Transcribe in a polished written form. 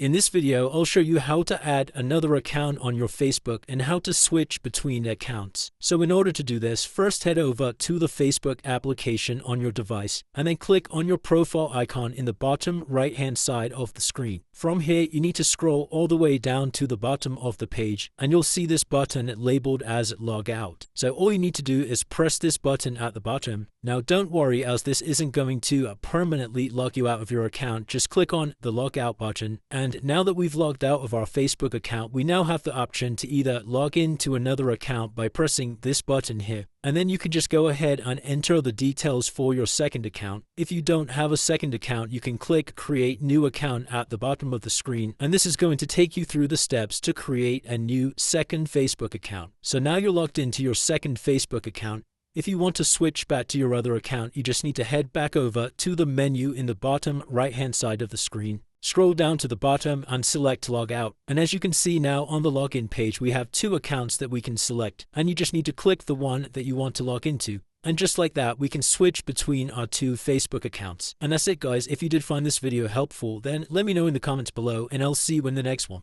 In this video, I'll show you how to add another account on your Facebook and how to switch between accounts. So in order to do this, first head over to the Facebook application on your device and then click on your profile icon in the bottom right hand side of the screen. From here, you need to scroll all the way down to the bottom of the page and you'll see this button labeled as log out. So all you need to do is press this button at the bottom. Now don't worry, as this isn't going to permanently log you out of your account. Just click on the log out button, and now that we've logged out of our Facebook account, we now have the option to either log into another account by pressing this button here, and then you can just go ahead and enter the details for your second account. If you don't have a second account, you can click create new account at the bottom of the screen, and this is going to take you through the steps to create a new second Facebook account. So now you're logged into your second Facebook account. If you want to switch back to your other account, you just need to head back over to the menu in the bottom right hand side of the screen. Scroll down to the bottom and select log out. And as you can see now on the login page, we have two accounts that we can select, and you just need to click the one that you want to log into. And just like that, we can switch between our two Facebook accounts. And that's it, guys. If you did find this video helpful, then let me know in the comments below, and I'll see you in the next one.